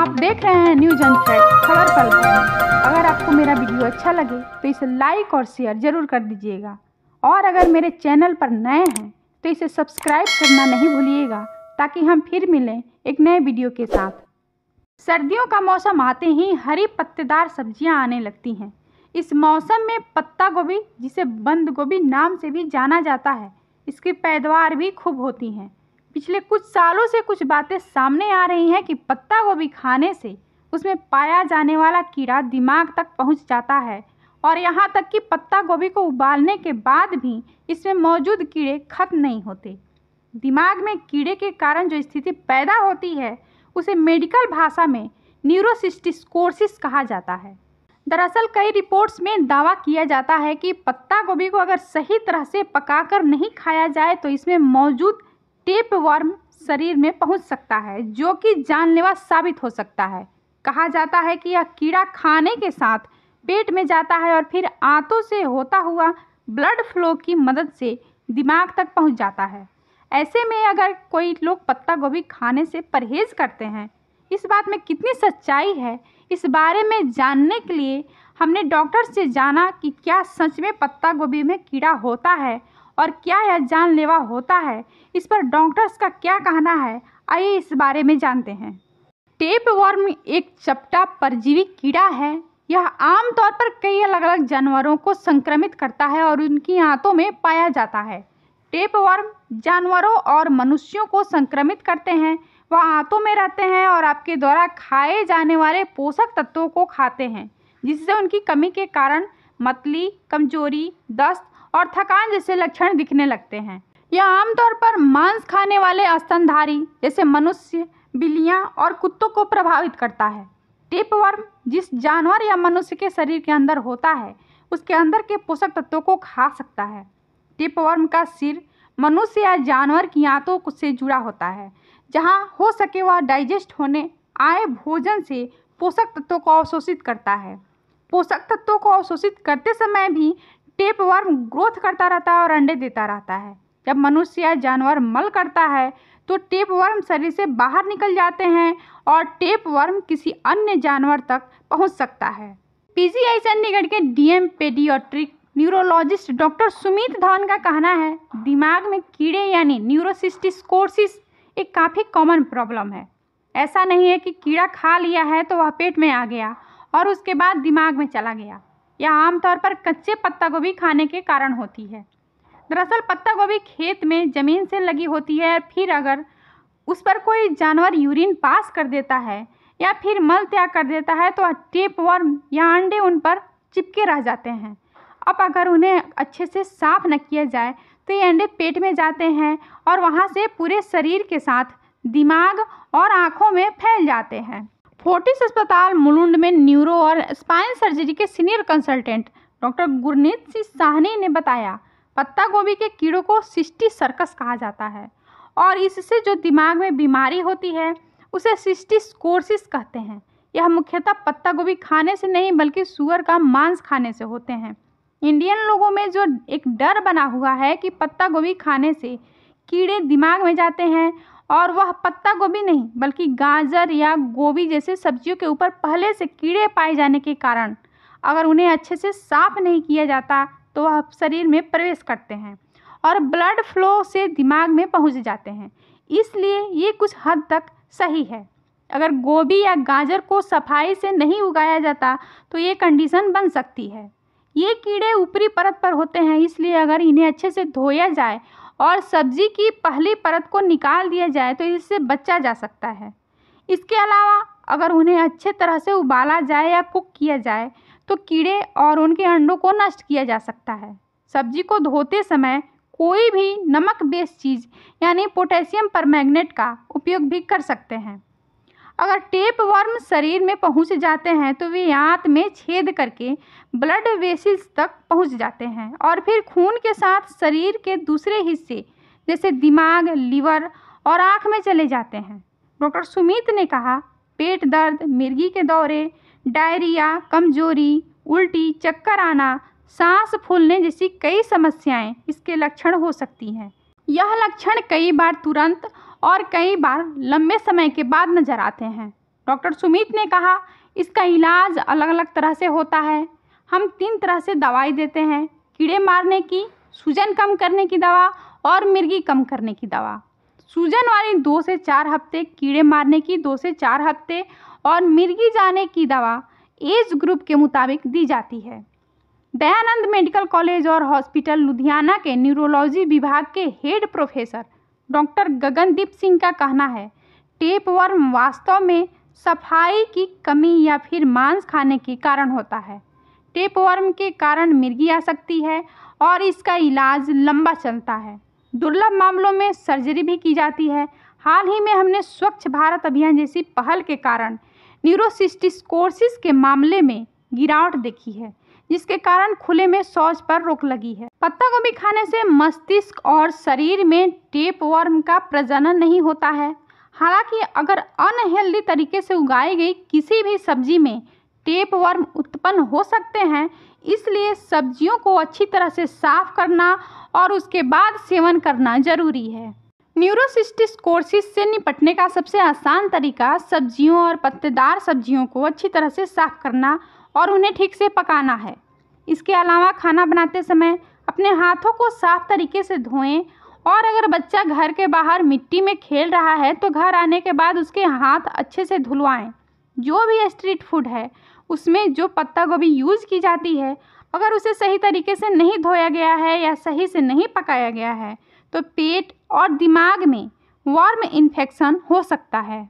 आप देख रहे हैं न्यूज अनट्रैक खबर पल भर। अगर आपको मेरा वीडियो अच्छा लगे तो इसे लाइक और शेयर जरूर कर दीजिएगा, और अगर मेरे चैनल पर नए हैं तो इसे सब्सक्राइब करना नहीं भूलिएगा, ताकि हम फिर मिलें एक नए वीडियो के साथ। सर्दियों का मौसम आते ही हरी पत्तेदार सब्जियां आने लगती हैं। इस मौसम में पत्ता गोभी, जिसे बंद गोभी नाम से भी जाना जाता है, इसकी पैदावार भी खूब होती हैं। पिछले कुछ सालों से कुछ बातें सामने आ रही हैं कि पत्ता गोभी खाने से उसमें पाया जाने वाला कीड़ा दिमाग तक पहुंच जाता है, और यहाँ तक कि पत्ता गोभी को उबालने के बाद भी इसमें मौजूद कीड़े खत्म नहीं होते। दिमाग में कीड़े के कारण जो स्थिति पैदा होती है उसे मेडिकल भाषा में न्यूरोसिस्टिकोसिस कहा जाता है। दरअसल कई रिपोर्ट्स में दावा किया जाता है कि पत्ता गोभी को अगर सही तरह से पकाकर नहीं खाया जाए तो इसमें मौजूद टेपवर्म शरीर में पहुंच सकता है, जो कि जानलेवा साबित हो सकता है। कहा जाता है कि यह कीड़ा खाने के साथ पेट में जाता है और फिर आंतों से होता हुआ ब्लड फ्लो की मदद से दिमाग तक पहुंच जाता है। ऐसे में अगर कोई लोग पत्ता गोभी खाने से परहेज करते हैं, इस बात में कितनी सच्चाई है, इस बारे में जानने के लिए हमने डॉक्टर से जाना कि क्या सच में पत्ता गोभी में कीड़ा होता है और क्या यह जानलेवा होता है। इस पर डॉक्टर्स का क्या कहना है, आइए इस बारे में जानते हैं। टेपवर्म एक चपटा परजीवी कीड़ा है। यह आमतौर पर कई अलग अलग जानवरों को संक्रमित करता है और उनकी आंतों में पाया जाता है। टेपवर्म जानवरों और मनुष्यों को संक्रमित करते हैं। वह आंतों में रहते हैं और आपके द्वारा खाए जाने वाले पोषक तत्वों को खाते हैं, जिससे उनकी कमी के कारण मतली, कमजोरी, दस्त और थकान जैसे लक्षण दिखने लगते हैं। यह आमतौर पर मांस खाने वाले स्तनधारी जैसे मनुष्य, बिल्लियां और कुत्तों को प्रभावित करता है। टेपवर्म जिस जानवर या मनुष्य के शरीर के अंदर होता है, उसके अंदर के पोषक तत्वों को खा सकता है। टेपवर्म का सिर मनुष्य या जानवर की आंतों से जुड़ा होता है, जहां हो सके वह डाइजेस्ट होने आए भोजन से पोषक तत्वों को अवशोषित करता है। पोषक तत्वों को अवशोषित करते समय भी टेपवर्म ग्रोथ करता रहता है और अंडे देता रहता है। जब मनुष्य या जानवर मल करता है तो टेपवर्म शरीर से बाहर निकल जाते हैं और टेपवर्म किसी अन्य जानवर तक पहुंच सकता है। पीजीआई चंडीगढ़ के DM paediatric neurologist doctor Sumit Dhawan का कहना है, दिमाग में कीड़े यानी न्यूरोसिस्टिकोसिस एक काफ़ी कॉमन प्रॉब्लम है। ऐसा नहीं है कि कीड़ा खा लिया है तो वह पेट में आ गया और उसके बाद दिमाग में चला गया। यह आमतौर पर कच्चे पत्ता गोभी खाने के कारण होती है। दरअसल पत्ता गोभी खेत में ज़मीन से लगी होती है, फिर अगर उस पर कोई जानवर यूरिन पास कर देता है या फिर मल त्याग कर देता है तो टेपवर्म या अंडे उन पर चिपके रह जाते हैं। अब अगर उन्हें अच्छे से साफ न किया जाए तो ये अंडे पेट में जाते हैं और वहाँ से पूरे शरीर के साथ दिमाग और आँखों में फैल जाते हैं। फोर्टिस अस्पताल मुलुंड में न्यूरो और स्पाइन सर्जरी के senior consultant doctor Gurneet Singh Sahni ने बताया, पत्ता गोभी के कीड़ों को सिस्टी सर्कस कहा जाता है और इससे जो दिमाग में बीमारी होती है उसे सिस्टिकोसिस कहते हैं। यह मुख्यतः पत्ता गोभी खाने से नहीं बल्कि सूअर का मांस खाने से होते हैं। इंडियन लोगों में जो एक डर बना हुआ है कि पत्ता गोभी खाने से कीड़े दिमाग में जाते हैं, और वह पत्ता गोभी नहीं बल्कि गाजर या गोभी जैसे सब्जियों के ऊपर पहले से कीड़े पाए जाने के कारण अगर उन्हें अच्छे से साफ नहीं किया जाता तो वह शरीर में प्रवेश करते हैं और ब्लड फ्लो से दिमाग में पहुंच जाते हैं। इसलिए ये कुछ हद तक सही है। अगर गोभी या गाजर को सफाई से नहीं उगाया जाता तो ये कंडीशन बन सकती है। ये कीड़े ऊपरी परत पर होते हैं, इसलिए अगर इन्हें अच्छे से धोया जाए और सब्जी की पहली परत को निकाल दिया जाए तो इससे बचा जा सकता है। इसके अलावा अगर उन्हें अच्छे तरह से उबाला जाए या कुक किया जाए तो कीड़े और उनके अंडों को नष्ट किया जा सकता है। सब्जी को धोते समय कोई भी नमक बेस चीज़ यानी पोटेशियम परमैंगनेट का उपयोग भी कर सकते हैं। अगर टेपवर्म शरीर में पहुंच जाते हैं तो वे आंत में छेद करके ब्लड वेसल्स तक पहुंच जाते हैं और फिर खून के साथ शरीर के दूसरे हिस्से जैसे दिमाग, लिवर और आँख में चले जाते हैं। डॉक्टर सुमित ने कहा, पेट दर्द, मिर्गी के दौरे, डायरिया, कमजोरी, उल्टी, चक्कर आना, सांस फूलने जैसी कई समस्याएं इसके लक्षण हो सकती हैं। यह लक्षण कई बार तुरंत और कई बार लंबे समय के बाद नजर आते हैं। डॉक्टर सुमित ने कहा, इसका इलाज अलग अलग तरह से होता है। हम 3 तरह से दवाई देते हैं, कीड़े मारने की, सूजन कम करने की दवा और मिर्गी कम करने की दवा। सूजन वाली 2 से 4 हफ्ते, कीड़े मारने की 2 से 4 हफ्ते और मिर्गी जाने की दवा एज ग्रुप के मुताबिक दी जाती है। दयानंद मेडिकल कॉलेज और हॉस्पिटल लुधियाना के न्यूरोलॉजी विभाग के head professor doctor Gagandeep Singh का कहना है, टेपवर्म वास्तव में सफाई की कमी या फिर मांस खाने के कारण होता है। टेपवर्म के कारण मिर्गी आ सकती है और इसका इलाज लंबा चलता है। दुर्लभ मामलों में सर्जरी भी की जाती है। हाल ही में हमने स्वच्छ भारत अभियान जैसी पहल के कारण न्यूरोसिस्टिकोसिस के मामले में गिरावट देखी है, जिसके कारण खुले में शौच पर रोक लगी है। पत्ता गोभी खाने से मस्तिष्क और शरीर में टेपवर्म का प्रजनन नहीं होता है। हालांकि अगर अनहेल्दी तरीके से उगाई गई किसी भी सब्जी में टेपवर्म उत्पन्न हो सकते हैं, इसलिए सब्जियों को अच्छी तरह से साफ करना और उसके बाद सेवन करना जरूरी है। न्यूरोसिस्टिकोसिस से निपटने का सबसे आसान तरीका सब्जियों और पत्तेदार सब्जियों को अच्छी तरह से साफ करना और उन्हें ठीक से पकाना है। इसके अलावा खाना बनाते समय अपने हाथों को साफ तरीके से धोएं और अगर बच्चा घर के बाहर मिट्टी में खेल रहा है तो घर आने के बाद उसके हाथ अच्छे से धुलवाएं। जो भी स्ट्रीट फूड है उसमें जो पत्ता गोभी यूज़ की जाती है, अगर उसे सही तरीके से नहीं धोया गया है या सही से नहीं पकाया गया है तो पेट और दिमाग में वर्म इन्फेक्शन हो सकता है।